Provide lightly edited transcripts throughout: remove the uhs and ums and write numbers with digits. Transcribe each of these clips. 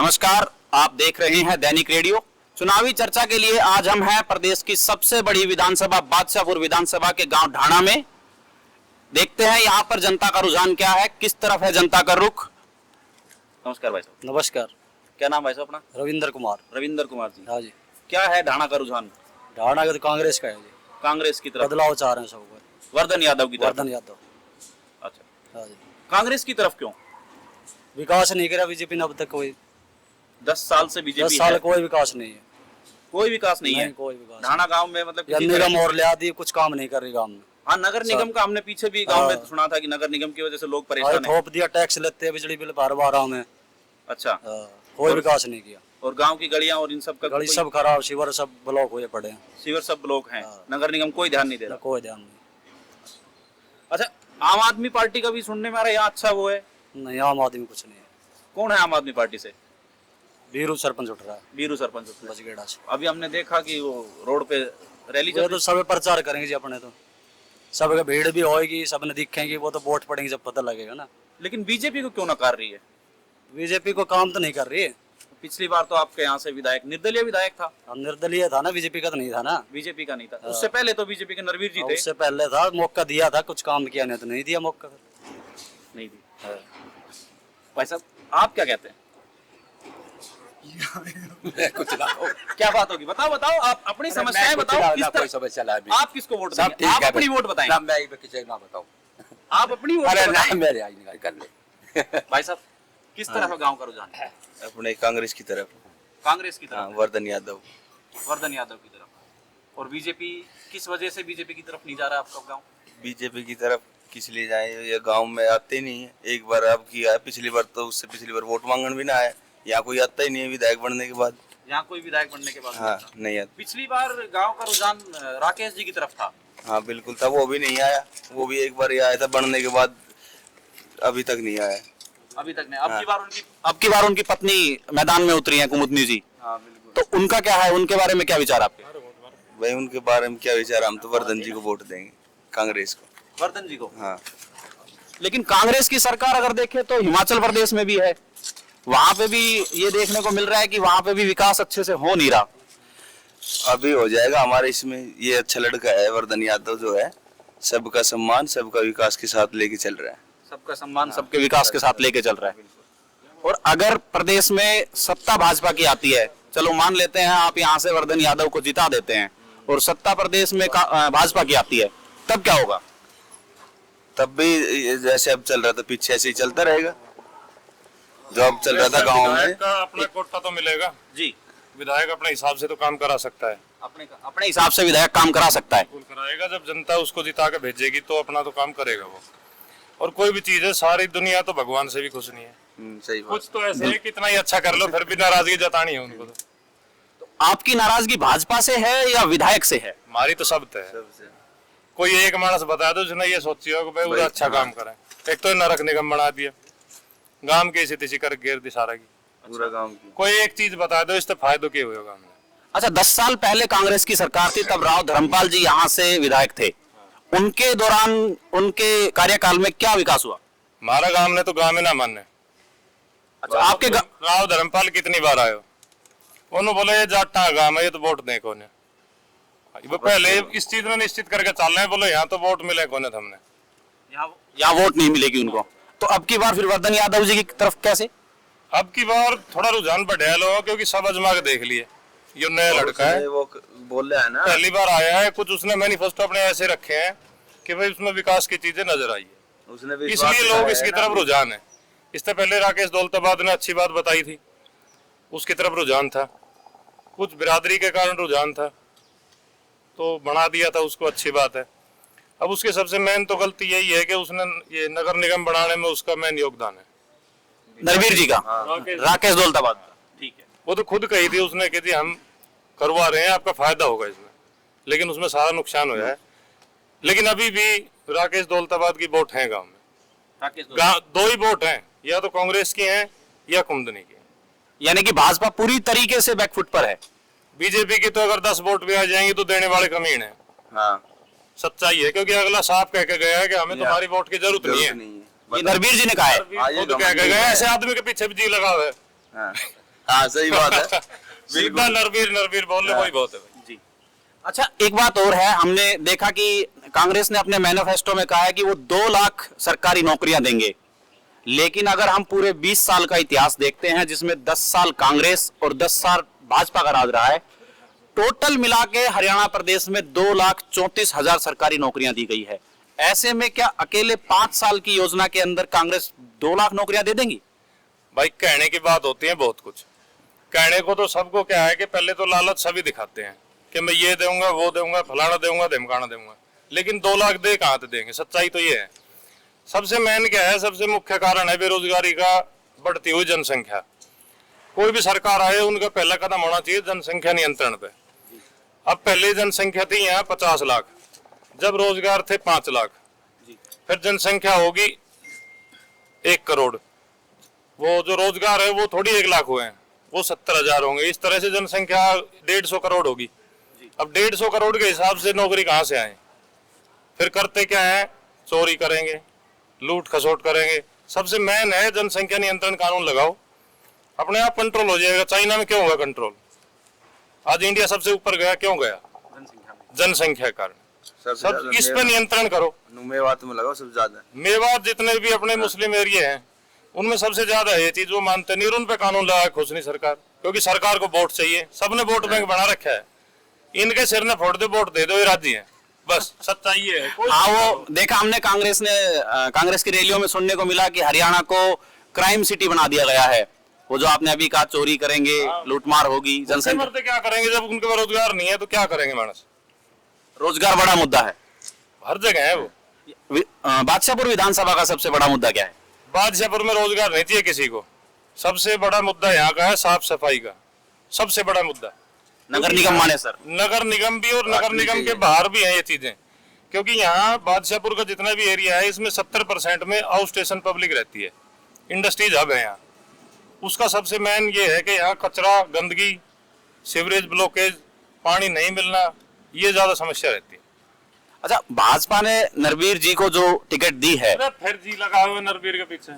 नमस्कार, आप देख रहे हैं दैनिक रेडियो। चुनावी चर्चा के लिए आज हम हैं प्रदेश की सबसे बड़ी विधानसभा बादशाहपुर विधानसभा के गांव ढाणा में। देखते हैं यहाँ पर जनता का रुझान क्या है, किस तरफ है जनता का रुख। नमस्कार भाई साहब। नमस्कार। क्या नाम भाई साहब अपना? रविंदर कुमार। रविंद्र कुमार जी। हाँ जी। क्या है ढाणा का रुझान? ढाणा का तो कांग्रेस का है जी। कांग्रेस की तरफ बदलाव चाह रहे हैं सब। वर्धन यादव की तरफ। वर्धन यादव। अच्छा, हाँ जी। कांग्रेस की तरफ क्यों? विकास नहीं करा बीजेपी ने अब तक कोई। 10 साल से 10 बीजेपी साल है। कोई विकास नहीं है। कोई विकास नहीं है। कोई विकास। ढाणा गांव में मतलब किसी निगम तरह- और लिया दी, कुछ काम नहीं कर रही गाँव में। हाँ, नगर निगम का हमने पीछे भी गांव में सुना था कि नगर निगम की वजह से लोग परेशान हैं। थोप दिया, टैक्स लेते हैं बिजली बिल बार बार में। अच्छा। कोई विकास नहीं किया। और गांव की गलियां और इन सब का गली सब खराब, शिवर सब ब्लॉक हुए पड़े हैं। सीवर सब ब्लॉक हैं। नगर निगम कोई ध्यान नहीं दे रहा। कोई ध्यान नहीं। अच्छा, आम आदमी पार्टी का भी सुनने में आ रहा है यहाँ अच्छा वो है। नहीं, आम आदमी कुछ नहीं है। कौन है आम आदमी पार्टी से? बीरू सरपंच उठ रहा है बीरू सरपंच बजगेड़ा से। अभी हमने देखा कि वो रोड पे रैली चल तो सब प्रचार करेंगे जी अपने, तो सब भीड़ भी होएगी, सबने दिखेंगी, वो तो वोट पड़ेंगे जब पता लगेगा ना। लेकिन बीजेपी को क्यों नकार रही है? बीजेपी को काम तो नहीं कर रही है। पिछली बार तो आपके यहाँ से विधायक निर्दलीय विधायक था। अब निर्दलीय था ना, बीजेपी का तो नहीं था ना। बीजेपी का नहीं था। उससे पहले तो बीजेपी के नरवीर जी थे। उससे पहले था, मौका दिया था, कुछ काम किया नहीं तो नहीं दिया मौका। नहीं दी। भाई साहब, आप क्या कहते हैं? कुछ ना हो। क्या बात होगी? बताओ बताओ, आप अपनी समस्याएं बताओ। किस तरह समस्या ला भी। आप किसको वोट सब देंगे? ठीक आप है। अपनी वोट बताएं। ना मैं किसी ना बताऊं। आप अपनी वोट अरे ना बताएं। मेरे आई निकाल कर ले। भाई साहब, किस तरह का गांव का रुझान है? अपने कांग्रेस की तरफ। कांग्रेस की हाँ, तरफ। वर्धन यादव। वर्धन यादव की तरफ। और बीजेपी, किस वजह से बीजेपी की तरफ नहीं जा रहा है आपका गांव? बीजेपी की तरफ किस लिए जाए, ये गांव में आते ही नहीं है। एक बार अब किया है, पिछली बार तो उससे पिछली बार वोट मांगने भी ना आया। यहाँ कोई आता ही नहीं है विधायक बनने के बाद। यहाँ कोई विधायक बनने के बाद हाँ, नहीं आता। नहीं आता। पिछली बार गांव का रुझान राकेश जी की तरफ था। हाँ बिल्कुल था, वो भी नहीं आया। वो भी एक बार ही आया था बनने के बाद, अभी तक नहीं आया। अभी तक नहीं। अब की बार उनकी पत्नी मैदान में उतरी है, कुमुदनी जी। हाँ बिल्कुल। तो उनका क्या है, उनके बारे में क्या विचार आपके? भाई उनके बारे में क्या विचार, हम तो वर्धन जी को वोट देंगे, कांग्रेस को। वर्धन जी को? हाँ। लेकिन कांग्रेस की सरकार अगर देखे तो हिमाचल प्रदेश में भी है, वहां पे भी ये देखने को मिल रहा है कि वहां पे भी विकास अच्छे से हो नहीं रहा। अभी हो जाएगा हमारे इसमें। ये अच्छा लड़का है वर्धन यादव जो है, सबका सम्मान सबका विकास के साथ लेके चल रहा है। सबका सम्मान सबके विकास के साथ लेके चल रहा है। और अगर प्रदेश में सत्ता भाजपा की आती है, चलो मान लेते हैं आप यहाँ से वर्धन यादव को जिता देते हैं, और सत्ता प्रदेश में भाजपा की आती है, तब क्या होगा? तब भी जैसे अब चल रहा था पीछे ऐसे ही चलता रहेगा। जो अब चल रहा था गाँव में। विधायक का अपना कोटा तो मिलेगा जी। विधायक अपने हिसाब से तो काम करा सकता है। अपने हिसाब से विधायक काम करा सकता है। बिल्कुल कराएगा, जब जनता उसको जिता के भेजेगी तो अपना तो काम करेगा वो। और कोई भी चीज है, सारी दुनिया तो भगवान से भी खुश नहीं है। सही बात। कुछ तो ऐसे है, कितना ही अच्छा कर लो फिर भी नाराजगी जतानी है उनको। तो आपकी नाराजगी भाजपा से है या विधायक से है? हमारी तो सब है। कोई एक मानस बता दो जिसने ये सोची हो कि भाई उधर अच्छा काम करें। एक तो नरक निगम बना दिया, गांव की ऐसी तैसी कर घेर दी सारा की। पूरा गांव की। कोई एक चीज बता दो इससे फायदो क्या हुआ गांव में। अच्छा, 10 साल पहले कांग्रेस की सरकार थी, तब राव धर्मपाल जी यहाँ से विधायक थे। उनके दौरान, उनके कार्यकाल में क्या विकास हुआ? हमारा गांव ने तो गांव में ना माने। अच्छा, आपके राव धर्मपाल कितनी बार आयो, उन्होंने बोले ये जाटा गांव है, ये तो वोट दे कोने। वो पहले इस चीज में निश्चित करके चल रहे हैं, बोले यहाँ तो वोट मिले कोने हमने। यहाँ वोट नहीं मिलेगी उनको। तो अब की बार फिर वर्धन यादव जी की तरफ कैसे? अब की बार थोड़ा रुझान बढ़िया लोगों, क्योंकि सब आजमा के देख लिए। ये नया लड़का है, वो बोल रहा है ना, पहली बार आया है। कुछ उसने मैनिफेस्टो अपने ऐसे रखे हैं कि भाई उसमें विकास की चीजें नजर आई है, उसने भी इसलिए लोग इसकी तरफ रुझान है। इससे पहले राकेश दौलताबाद ने अच्छी बात बताई थी, उसकी तरफ रुझान था। कुछ बिरादरी के कारण रुझान था, तो बना दिया था उसको, अच्छी बात है। अब उसके सबसे मेन तो गलती यही है कि उसने ये नगर निगम बनाने में उसका मेन योगदान है नरवीर जी का, राकेश दौलताबाद का। ठीक है। वो तो खुद कही थी उसने कि जी हम करवा रहे हैं, आपका फायदा होगा इसमें, लेकिन उसमें सारा नुकसान हो है। लेकिन अभी भी राकेश दौलताबाद की वोट है गांव में। दो ही वोट हैं, या तो कांग्रेस की हैं या कुमुदनी की। यानी कि भाजपा पूरी तरीके से बैकफुट पर है। बीजेपी की तो अगर 10 वोट भी आ जाएंगे तो देने वाले कमीन है। हाँ, सच्चाई है, क्योंकि अगला साफ कह के गया है कि हमें तुम्हारी वोट की जरूरत नहीं है। ये नरवीर जी ने कहा है। खुद कह के गए, ऐसे आदमी के पीछे भी जी लगा हुआ है। हाँ। हाँ सही बात है। सीधा नरवीर नरवीर बोलने वही बहुत है भाई। जी। अच्छा, एक बात और है, हमने देखा कि कांग्रेस ने अपने मैनिफेस्टो में कहा है कि वो 2 लाख सरकारी नौकरियां देंगे, लेकिन अगर हम पूरे 20 साल का इतिहास देखते हैं जिसमें 10 साल कांग्रेस और 10 साल भाजपा का राज रहा है, टोटल मिला के हरियाणा प्रदेश में 2,34,000 सरकारी नौकरियां दी गई है। ऐसे में क्या अकेले 5 साल की योजना के अंदर कांग्रेस 2 लाख नौकरियां दे देंगी? भाई कहने की बात होती है बहुत कुछ, कहने को तो सबको क्या है कि पहले तो लालच सभी दिखाते हैं कि मैं ये दूंगा वो दूंगा फलाना दूंगा धमकाना दूंगा, लेकिन 2 लाख दे कहाँ से देंगे? सच्चाई तो ये है। सबसे मेन क्या है, सबसे मुख्य कारण है बेरोजगारी का बढ़ती हुई जनसंख्या। कोई भी सरकार आए उनका पहला कदम होना चाहिए जनसंख्या नियंत्रण पे। अब पहले जनसंख्या थी यहाँ 50 लाख, जब रोजगार थे 5 लाख, फिर जनसंख्या होगी 1 करोड़, वो जो रोजगार है वो थोड़ी 1 लाख हुए हैं, वो 70,000 होंगे। इस तरह से जनसंख्या 150 करोड़ होगी। अब 150 करोड़ के हिसाब से नौकरी कहाँ से आए? फिर करते क्या है, चोरी करेंगे, लूट खसोट करेंगे। सबसे मेन है जनसंख्या नियंत्रण कानून लगाओ, अपने आप कंट्रोल हो जाएगा। चाइना में क्यों हुआ कंट्रोल? आज इंडिया सबसे ऊपर गया, क्यों गया? जनसंख्या के कारण। सब इस पे नियंत्रण करो। मेवात में लगाओ सबसे ज्यादा। मेवात जितने भी अपने मुस्लिम एरिया हैं उनमें सबसे ज्यादा है ये चीज, वो मानते नहीं और उन पे कानून लगा खुश नहीं सरकार, क्योंकि सरकार को वोट चाहिए। सबने वोट बैंक बना रखा है, इनके सिर ने फोड़ दे वोट दे दो, ये राजी है, बस सच्चाई ये है। हाँ, वो देखा हमने कांग्रेस की रैलियों में सुनने को मिला कि हरियाणा को क्राइम सिटी बना दिया गया है। वो जो आपने अभी कहा, चोरी करेंगे, लूटमार होगी, जनसंख्या। मरते क्या करेंगे जब उनके पास रोजगार नहीं है तो क्या करेंगे मानस? रोजगार बड़ा मुद्दा है, हर जगह है वो। बादशाहपुर विधानसभा का सबसे बड़ा मुद्दा क्या है? बादशाहपुर में रोजगार नहीं चाहिए किसी को। सबसे बड़ा मुद्दा यहाँ का है साफ सफाई का, सबसे बड़ा मुद्दा। नगर निगम माने सर, नगर निगम भी और नगर निगम के बाहर भी है ये चीजें, क्योंकि यहाँ बादशाहपुर का जितना भी एरिया है इसमें 70% में आउट स्टेशन पब्लिक रहती है, इंडस्ट्रीज हब है यहाँ। उसका सबसे मेन ये है कि यहाँ कचरा, गंदगी, सीवरेज ब्लॉकेज, पानी नहीं मिलना, ये ज्यादा समस्या रहती है। अच्छा, भाजपा ने नरवीर जी को जो टिकट दी है, फिर जी लगा हुआ नरवीर के पीछे।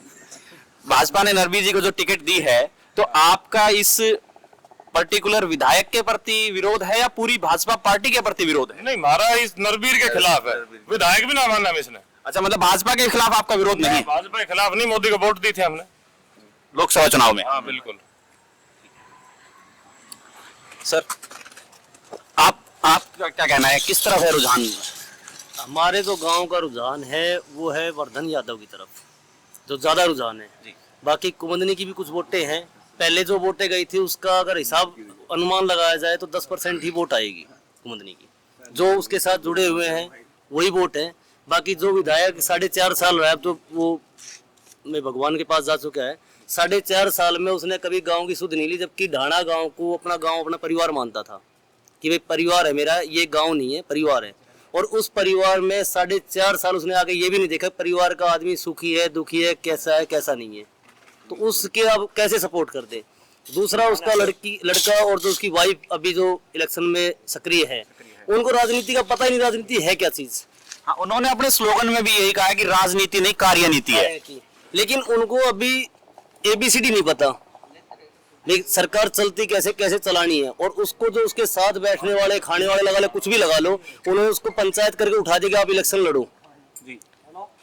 भाजपा ने नरवीर जी को जो टिकट दी है, तो आपका इस पर्टिकुलर विधायक के प्रति विरोध है या पूरी भाजपा पार्टी के प्रति विरोध है? नहीं, हमारा इस नरवीर के खिलाफ है, विधायक भी ना मानना इसने। अच्छा, मतलब भाजपा के खिलाफ आपका विरोध नहीं है? भाजपा के खिलाफ नहीं, मोदी को वोट दी थी हमने लोकसभा चुनाव में। हाँ बिल्कुल। सर, आपका क्या कहना है, किस तरफ है रुझान? हमारे जो गांव का रुझान है वो है वर्धन यादव की तरफ, जो ज्यादा रुझान है जी। बाकी कुमुदनी की भी कुछ वोटें हैं, पहले जो वोटें गई थी उसका अगर हिसाब अनुमान लगाया जाए तो 10% ही वोट आएगी कुमुदनी की। जो उसके साथ जुड़े हुए हैं वही वोट है। बाकी जो विधायक 4.5 साल रहा है, तो वो मैं भगवान के पास जा चुका है, 4.5 साल में उसने कभी गाँव की सुध नहीं ली, जबकि ढाणा गाँव को अपना गाँव अपना परिवार मानता था कि भाई परिवार है मेरा, ये गाँव नहीं है परिवार है। और उस परिवार में 4.5 साल उसने आगे ये भी नहीं देखा परिवार का आदमी सुखी है दुखी है, कैसा है कैसा नहीं है, तो उसके अब कैसे सपोर्ट कर दे। दूसरा, उसका लड़का और जो उसकी वाइफ अभी जो इलेक्शन में सक्रिय है, उनको राजनीति का पता ही नहीं, राजनीति है क्या चीज। हाँ, उन्होंने अपने स्लोगन में भी यही कहा है कि राजनीति नहीं कार्यनीति है, लेकिन उनको अभी ABCD नहीं पता, लेकिन सरकार चलती कैसे कैसे चलानी है। और उसको जो उसके साथ बैठने वाले, खाने वाले लगा ले, कुछ भी लगा लो, उन्होंने उसको पंचायत करके उठा देगा आप इलेक्शन लड़ो जी।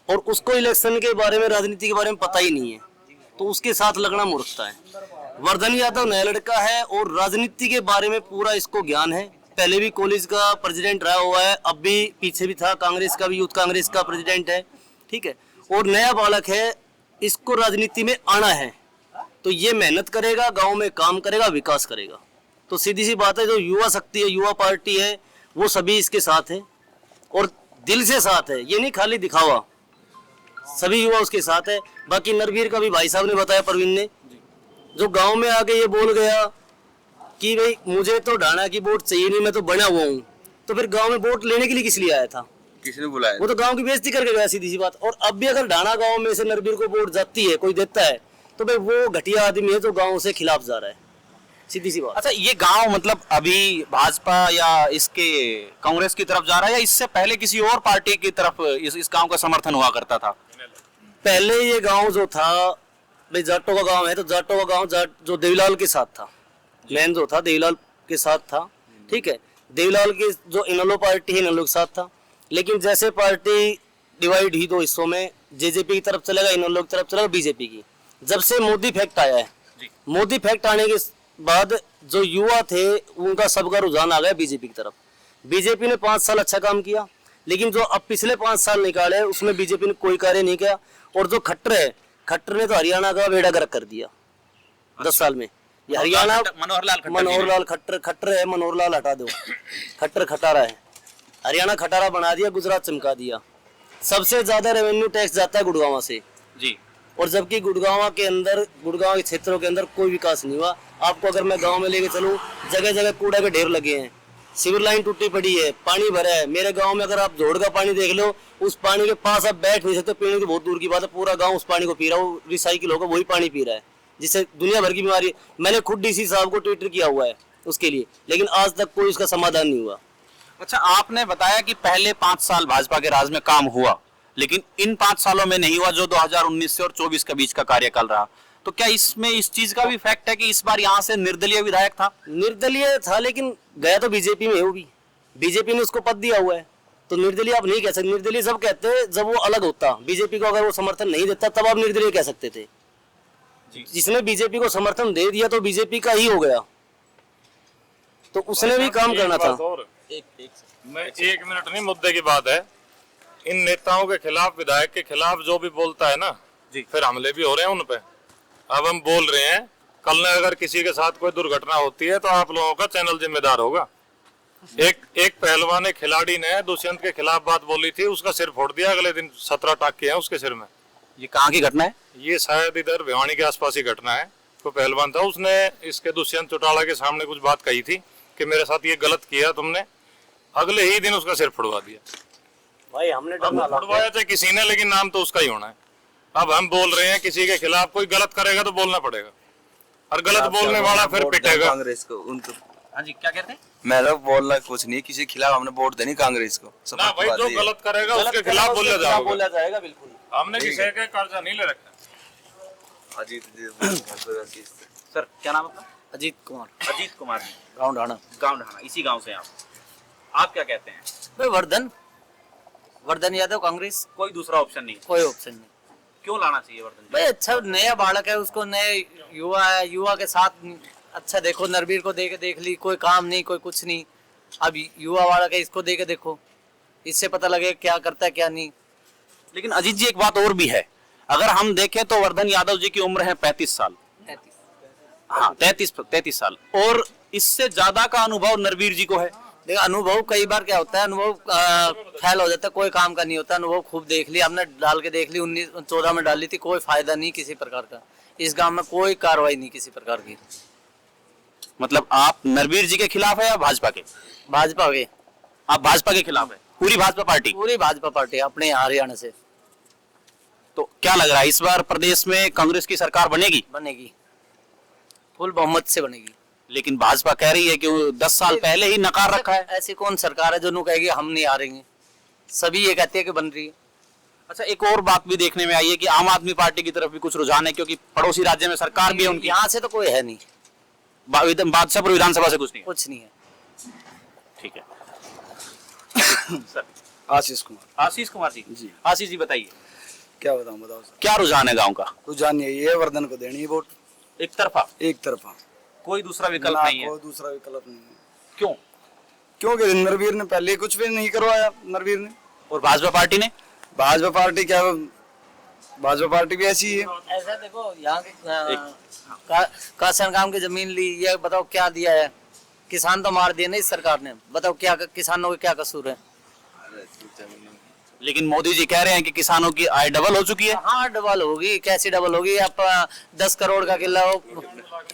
और उसको इलेक्शन के बारे में, राजनीति के बारे में पता ही नहीं है, तो उसके साथ लगना मूर्खता है। वर्धन यादव नया लड़का है और राजनीति के बारे में पूरा इसको ज्ञान है, पहले भी कॉलेज का प्रेसिडेंट रहा हुआ है, अब भी पीछे भी था, कांग्रेस का भी, यूथ कांग्रेस का प्रेसिडेंट है, ठीक है। और नया बालक है, इसको राजनीति में आना है तो ये मेहनत करेगा, गांव में काम करेगा, विकास करेगा। तो सीधी सी बात है, जो युवा शक्ति है, युवा पार्टी है, वो सभी इसके साथ है और दिल से साथ है, ये नहीं खाली दिखावा, सभी युवा उसके साथ है। बाकी नरवीर का भी भाई साहब ने बताया, परवीन ने, जो गांव में आके ये बोल गया कि भाई मुझे तो ढाणा की वोट चाहिए नहीं, मैं तो बना हुआ हूँ, तो फिर गांव में वोट लेने के लिए किस लिए आया था? किसने बुलाया? वो तो गांव की बेइज्जती करके गया, सीधी सी बात। और अब भी अगर ढाणा गांव में से नरवीर को वोट जाती है, कोई देता है, तो भाई वो घटिया आदमी है जो गांव से खिलाफ जा रहा है, सीधी सी बात। अच्छा, ये गांव मतलब अभी भाजपा या इसके कांग्रेस की तरफ जा रहा है या इससे पहले किसी और पार्टी की तरफ इस गांव का समर्थन हुआ करता था? पहले ये गांव जो था भाई जाटों का गांव है तो जाटों का गांव जो देवीलाल के साथ था, मेन जो था देवीलाल के साथ था, ठीक है। देवीलाल की जो इनेलो पार्टी है इनेलो के साथ था, लेकिन जैसे पार्टी डिवाइड हुई दो हिस्सों में, जेजेपी की तरफ चलेगा, इनेलो की तरफ चलेगा, बीजेपी की। जब से मोदी फैक्ट आया है, मोदी फैक्ट आने के बाद जो युवा थे उनका सबका रुझान आ गया बीजेपी की तरफ। बीजेपी ने 5 साल अच्छा काम किया, लेकिन जो अब पिछले 5 साल निकाले उसमें बीजेपी ने कोई कार्य नहीं किया। और जो खट्टर है, खट्टर ने तो हरियाणा का बेड़ा गर्क कर दिया 10 साल में। ये हरियाणा मनोहर लाल खट्टर है, मनोहर लाल हटा दो, खट्टर खटारा है। हरियाणा खटारा बना दिया, गुजरात चमका दिया। सबसे ज्यादा रेवेन्यू टैक्स जाता है गुड़गांव से जी, और जबकि गुड़गांव के क्षेत्रों के अंदर कोई विकास नहीं हुआ। आपको अगर मैं गांव में लेके चलूं, जगह जगह कूड़ा के ढेर लगे हैं, सिविल लाइन टूटी पड़ी है, पानी भरा है। मेरे गांव में अगर आप जोड़ का पानी देख लो, उस पानी के पास आप बैठ नहीं सकते, पीने की बहुत दूर की बात है। पूरा गांव उस पानी को पी रहा है, वो रिसाइकिल होगा वही पानी पी रहा है, जिससे दुनिया भर की बीमारी। मैंने खुद डीसी साहब को ट्वीट किया हुआ है उसके लिए, लेकिन आज तक कोई उसका समाधान नहीं हुआ। अच्छा, आपने बताया कि पहले 5 साल भाजपा के राज में काम हुआ, लेकिन इन 5 सालों में नहीं हुआ जो 2019 से और 24 के बीच का कार्यकाल रहा। तो क्या इसमें इस चीज का भी फैक्ट है कि इस बार यहाँ से निर्दलीय विधायक था? निर्दलीय था, लेकिन गया तो बीजेपी में है, वो भी बीजेपी ने उसको पद दिया हुआ है, तो निर्दलीय आप नहीं कह सकते। निर्दलीय सब कहते हैं जब वो अलग होता, बीजेपी को अगर वो समर्थन नहीं देता तब आप निर्दलीय कह सकते थे। जिसने बीजेपी को समर्थन दे दिया तो बीजेपी का ही हो गया, तो उसने भी काम करना था। मैं 1 मिनट नहीं, मुद्दे की बात है। इन नेताओं के खिलाफ, विधायक के खिलाफ जो भी बोलता है ना जी, फिर हमले भी हो रहे हैं उन पे। अब हम बोल रहे हैं, कल ने अगर किसी के साथ कोई दुर्घटना होती है तो आप लोगों का चैनल जिम्मेदार होगा। एक पहलवान ने, खिलाड़ी ने दुष्यंत के खिलाफ बात बोली थी, उसका सिर फोड़ दिया, अगले दिन 17 टाके हैं उसके सिर में। ये कहाँ की घटना है? ये शायद इधर भिवानी के आसपास ही घटना है। कोई पहलवान था, उसने इसके दुष्यंत चौटाला के सामने कुछ बात कही थी कि मेरे साथ ये गलत किया तुमने, अगले ही दिन उसका सिर फुड़वा दिया। भाई हमने फुड़वाया चाहे किसी ने, लेकिन नाम तो उसका ही होना है। अब हम बोल रहे हैं किसी के खिलाफ कोई गलत करेगा तो बोलना पड़ेगा, और गलत बोलने वाला फिर पिटेगा। कांग्रेस को उनको, हाँ जी, क्या कहते हैं? मैं तो बोलना कुछ नहीं, किसी के खिलाफ हमने वोट देनी कांग्रेस को। ना भाई, जो गलत करेगा उसके खिलाफ बोला जाएगा। बिल्कुल, हमने किसी का कर्जा नहीं ले रखा। अजीत सर, क्या नाम आपका? अजीत कुमार, अजीत कुमार जी, गाँव ढाणा। गाँव ढाणा, इसी गाँव से आप क्या कहते हैं? भाई वर्धन यादव, कांग्रेस। कोई दूसरा ऑप्शन नहीं? कोई ऑप्शन नहीं। क्यों लाना चाहिए वर्धन जी? भाई अच्छा नया बालक है, उसको नए युवा है, युवा के साथ अच्छा देखो। नरवीर को देख ली, कोई काम नहीं, कोई कुछ नहीं। अब युवा बालक है, इसको देखो, इससे पता लगे क्या करता है क्या नहीं। लेकिन अजीत जी, एक बात और भी है, अगर हम देखें तो वर्धन यादव जी की उम्र है 35 साल। 33। हाँ, 33 साल, और इससे ज्यादा का अनुभव नरवीर जी को है। देखो, अनुभव कई बार क्या होता है, अनुभव फेल हो जाता है, कोई काम का नहीं होता। अनुभव खूब देख लिया हमने, डाल के देख ली, 1914 में डाली थी, कोई फायदा नहीं किसी प्रकार का। इस गांव में कोई कार्रवाई नहीं किसी प्रकार की। मतलब आप नरवीर जी के खिलाफ है या भाजपा के? भाजपा के। आप भाजपा के खिलाफ है? पूरी भाजपा पार्टी? पूरी भाजपा पार्टी अपने यहाँ हरियाणा से। तो क्या लग रहा है, इस बार प्रदेश में कांग्रेस की सरकार बनेगी? बनेगी, फुल बहुमत से बनेगी। लेकिन भाजपा कह रही है कि 10 साल पहले ही नकार रखा है। ऐसी कौन सरकार है जो नु कहेगी हम नहीं आ रही हैं? सभी ये कहते हैं कि बन रही है। अच्छा, एक और बात भी देखने में आई है कि आम आदमी पार्टी की तरफ भी कुछ रुझान है, क्योंकि पड़ोसी राज्य में सरकार भी है उनकी। यहाँ से तो कोई है नहीं, बादशाहपुर विधानसभा से कुछ नहीं? कुछ नहीं है। ठीक है। सर, आशीष कुमार जी, आशीष जी बताइए, क्या बताऊं, बताओ सर। क्या रुझान है गाँव का? रुझान यही है, वर्धन को देनी है वोट, एक तरफा? एक तरफा, कोई दूसरा विकल्प नहीं है? कोई दूसरा विकल्प नहीं है। क्यों? क्योंकि नरवीर ने पहले कुछ भी नहीं करवाया, नरवीर ने। और भाजपा पार्टी ने? भाजपा पार्टी क्या, भाजपा पार्टी भी ऐसी है। ऐसा देखो, यहाँ कासन काम की जमीन ली, ये बताओ क्या दिया है? किसान तो मार दिए ना इस सरकार ने, बताओ क्या किसानों के क्या कसूर है? लेकिन मोदी जी कह रहे हैं कि किसानों की आय डबल हो चुकी है। हाँ, डबल होगी, कैसी डबल होगी? आप 10 करोड़ का किला,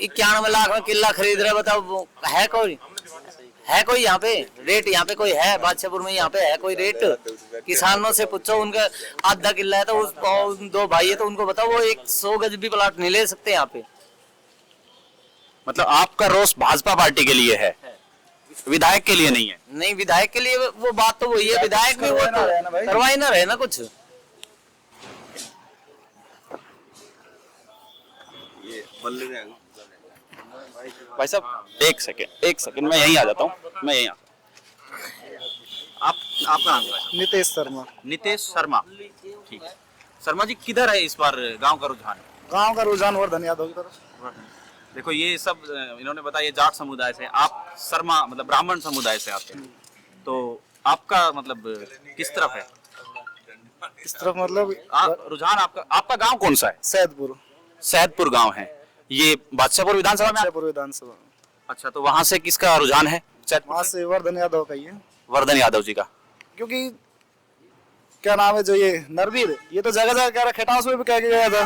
91 लाख में किला खरीद रहे, बताओ है कोई? है कोई यहाँ पे रेट? यहाँ पे कोई है? बादशाहपुर में यहाँ पे है कोई रेट? किसानों से पूछो, उनका आधा किला है तो उस 2 भाई है तो उनको बताओ, वो 100 गज भी प्लाट नहीं ले सकते यहाँ पे। मतलब आपका रोष भाजपा पार्टी के लिए है, विधायक के लिए नहीं है? नहीं, विधायक के लिए वो बात तो वही है, विधायक भी वो तो करवाई ना रहे ना कुछ। भाई साहब एक सेकंड मैं यहीं आ जाता हूँ, मैं यहीं आपका नाम क्या है? नितेश शर्मा। नितेश शर्मा, ठीक है। शर्मा जी, किधर है इस बार गांव का रुझान? गांव का रुझान वर्धन यादव की तरफ। देखो ये सब इन्होंने बताया, ये जाट समुदाय से, आप शर्मा मतलब ब्राह्मण समुदाय से आते हैं, तो आपका मतलब किस तरफ है? इस तरफ मतलब रुझान आपका गांव कौन सा है? सैदपुर। सैदपुर गांव है ये, बादशाहपुर विधानसभा में? सैदपुर विधानसभा। अच्छा, तो वहां से किसका रुझान है? वहां से वर्धन यादव का ही है। वर्धन यादव जी का। क्योंकि क्या नाम है जो ये नरवीर, ये तो जगह जगह कह रहा, खटास में भी कह के गया था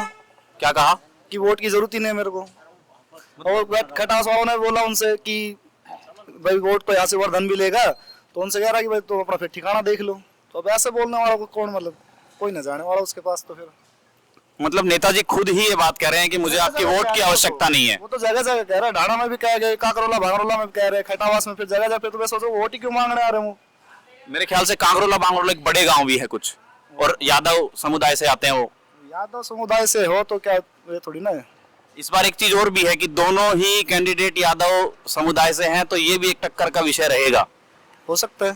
क्या कहा? कि वोट की जरूरत ही नहीं है मेरे को। और खटास वालों ने बोला उनसे कि भाई वोट तो यहाँ से वर्धन भी लेगा, तो उनसे कह रहा कि भाई तो अपना फिर ठिकाना देख लो। तो अब ऐसे बोलने वाला को कौन, मतलब कोई न जाने वाला उसके पास। तो फिर मतलब नेताजी खुद ही ये बात कह रहे हैं कि मुझे आपकी वोट की आवश्यकता नहीं है। वो तो जगह जगह कह रहा है, ढाणा में भी कह गए, काकरोला भांगरोला में कह रहे, खटावास में, फिर जगह जगह पे। तो मैं सोचो वोट ही क्यों मांगने आ रहे हूँ। मेरे ख्याल से कांगरोला बांगरोला एक बड़े गांव भी है कुछ, और यादव समुदाय से आते हैं वो। यादव समुदाय से हो तो क्या ये थोड़ी ना है। इस बार एक चीज और भी है कि दोनों ही कैंडिडेट यादव समुदाय से हैं, तो ये भी एक टक्कर का विषय रहेगा। हो सकता है,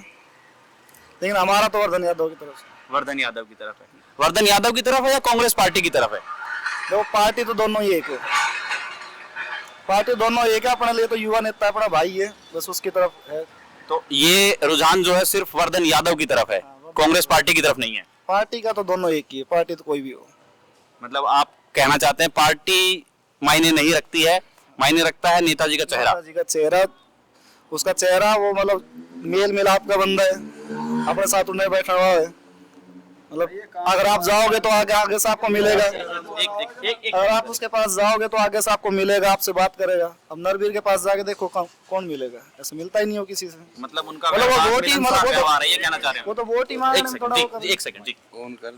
लेकिन हमारा तो वर्धन यादव की तरफ से। वर्धन यादव की तरफ है। वर्धन यादव की तरफ है या कांग्रेस पार्टी की तरफ है? देखो पार्टी तो दोनों ही एक है, पार्टी दोनों एक है। अपने लिए तो युवा नेता अपना भाई है, बस उसकी तरफ है। तो ये रुझान जो है सिर्फ वर्धन यादव की तरफ है, कांग्रेस पार्टी की तरफ नहीं है। पार्टी का तो दोनों एक ही है, पार्टी तो कोई भी हो। मतलब आप कहना चाहते हैं पार्टी मायने नहीं रखती है, मायने रखता है नेताजी का चेहरा। नेताजी का चेहरा, उसका चेहरा वो मतलब मेल मिलाप का बंदा है, अपने साथ उन्हें बैठा हुआ है। मतलब अगर आप जाओगे तो आगे से आपको मिलेगा, अगर आप उसके पास जाओगे तो आगे से आपको मिलेगा, आपसे बात करेगा। अब नरवीर के पास जाके देखो कौन मिलेगा, ऐसे मिलता ही नहीं हो किसी से। मतलब उनका वो वोट ही व्यवहार है, ये कहना चाह रहे हैं। वो तो वोट ही मांगने में थोड़ा वो कर- एक सेकंड जी।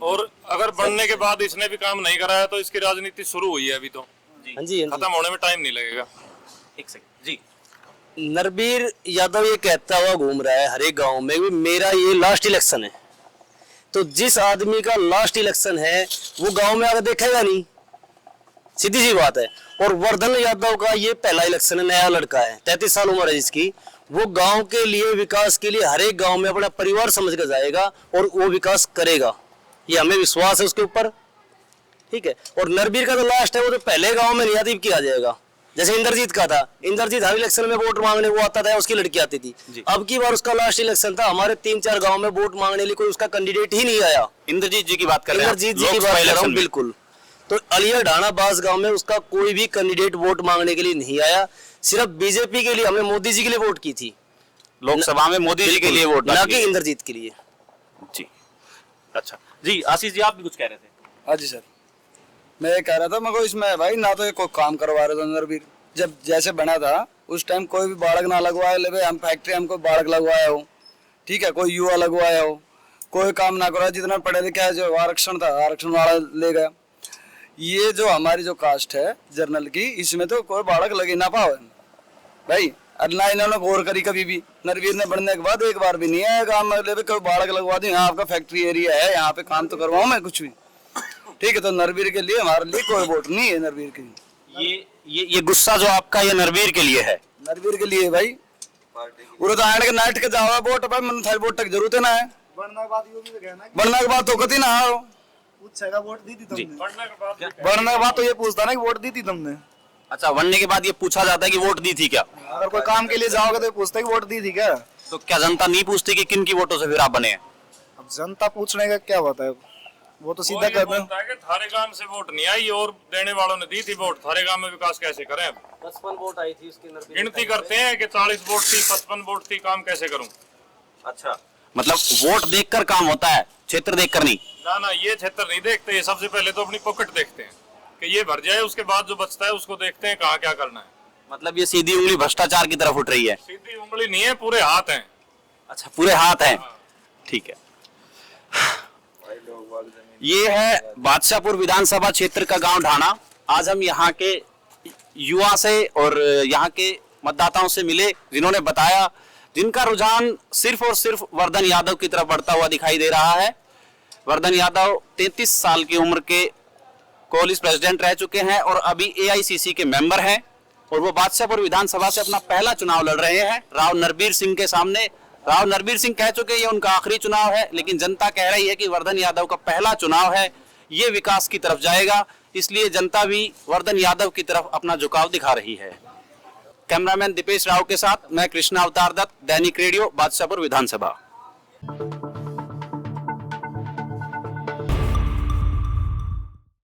और अगर बनने के बाद इसने भी काम नहीं कराया तो इसकी राजनीति शुरू हुई है अभी, तो हाँ जी, हाँ जी। खत्म होने में टाइम नहीं लगेगा। एक सेकंड जी। नरवीर यादव ये कहता हुआ घूम रहा है हर एक गांव में भी मेरा ये लास्ट इलेक्शन है। तो जिस आदमी का लास्ट इलेक्शन है वो गांव में आकर देखेगा नहीं, सीधी सी बात है। और वर्धन यादव का ये पहला इलेक्शन है, नया लड़का है, 33 साल उम्र है जिसकी। वो गांव के लिए, विकास के लिए हर एक गांव में अपना परिवार समझ कर जाएगा और वो विकास करेगा, ये हमें विश्वास है उसके ऊपर, ठीक है। और नरवीर का तो लास्ट है, वो तो पहले गांव में नहीं आती किया जाएगा। जैसे इंद्रजीत का था, इंद्रजीत हर इलेक्शन में वोट मांगने वो आता था, उसकी लड़की आती थी। अब की बार उसका लास्ट इलेक्शन था, हमारे 3-4 गांव में वोट मांगने लिए कोई उसका कैंडिडेट ही नहीं आया। इंद्रजीत जी की बात कर रहे हैं? इंद्रजीत जी की बात कर रहा हूँ, बिल्कुल। तो अलिया ढाणा बास गांव में उसका कोई भी कैंडिडेट वोट मांगने के लिए नहीं आया। सिर्फ बीजेपी के लिए, हमने मोदी जी के लिए वोट की थी लोकसभा में, मोदी जी के लिए वोट, ना कि इंद्रजीत के लिए। जी अच्छा जी। आशीष जी, आप भी कुछ कह रहे थे? हाँ जी सर, मैं ये कह रहा था, मेरे को इसमें भाई ना तो ये कोई काम करवा रहे थे नरवीर। जब जैसे बना था उस टाइम कोई भी बाड़क ना लगवाया, ले भाई हम फैक्ट्री हमको बाड़क लगवाया हो, ठीक है, कोई युवा लगवाया हो, कोई काम ना करा। जितना पढ़े लिखे है, जो आरक्षण था आरक्षण वाला ले गया। ये जो हमारी जो कास्ट है जर्नल की, इसमें तो कोई बाड़क लगे ना पाओ भाई। अल्लाह इन्होंने गौर करी कभी भी। नरवीर ने बढ़ने के बाद एक बार भी नहीं आया काम में, ले भाई कोई बाड़क लगवा दी, यहाँ आपका फैक्ट्री एरिया है, यहाँ पे काम तो करवाऊँ मैं कुछ भी, ठीक है। तो नरवीर के लिए, हमारे लिए कोई वोट नहीं है नरवीर के लिए। ये गुस्सा जो आपका ये नरवीर के लिए है? नरवीर के लिए भाई, पूरे तो आड़ के नाट के जावा वोट भाई, मन थारी वोट तक जरूरत है ना है। बढ़ने के बाद ये भी कहना है बढ़ने के बाद तो कती ना आओ, पूछेगा वोट दी थी तुमने। बढ़ने बढ़ने के बाद तो ये पूछता ना कि वोट दी थी तुमने। अच्छा, बनने के बाद ये पूछा जाता है कि वोट दी थी क्या? अगर कोई काम के लिए जाओगे तो ये पूछते कि वोट दी थी क्या। तो क्या जनता नहीं पूछती कि किन की वोटों से फिर आप बने हैं? अब जनता पूछने का क्या होता है, वो तो सीधा कर दो। बोलता है कि थारे गांव से वोट नहीं आई और देने वालों ने दी थी वोट, थारे गांव में विकास कैसे करें? 55 वोट आई थी उसकी नरवीर। गिनती करते हैं कि 40 वोट थी, 55 वोट थी, काम कैसे करूं? अच्छा, मतलब वोट देखकर काम होता है, क्षेत्र देखकर नहीं? ना ना, ये क्षेत्र नहीं देखते, ये सबसे पहले तो अपनी पॉकेट देखते हैं कि ये भर जाए, उसके बाद जो बचता है उसको देखते हैं कहाँ क्या करना है। मतलब ये सीधी उंगली भ्रष्टाचार की तरफ उठ रही है? सीधी उंगली नहीं है, पूरे हाथ हैं। अच्छा, पूरे हाथ हैं, ठीक है। ये है बादशाहपुर विधानसभा क्षेत्र का गांव ढाणा। आज हम यहाँ के युवा से और यहाँ के मतदाताओं से मिले, जिन्होंने बताया, जिनका रुझान सिर्फ और सिर्फ वर्धन यादव की तरफ बढ़ता हुआ दिखाई दे रहा है। वर्धन यादव 33 साल की उम्र कोहली प्रेसिडेंट रह चुके हैं और अभी AICC के मेंबर हैं और वो बादशाहपुर विधानसभा से अपना पहला चुनाव लड़ रहे हैं राव नरबीर सिंह के सामने। राव नरबीर सिंह कह चुके ये उनका आखिरी चुनाव है, लेकिन जनता कह रही है कि वर्धन यादव का पहला चुनाव है, ये विकास की तरफ जाएगा, इसलिए जनता भी वर्धन यादव की तरफ अपना झुकाव दिखा रही है। कैमरामैन दीपेश राव के साथ मैं कृष्णा अवतार दत्त, दैनिक रेडियो, बादशाहपुर विधानसभा।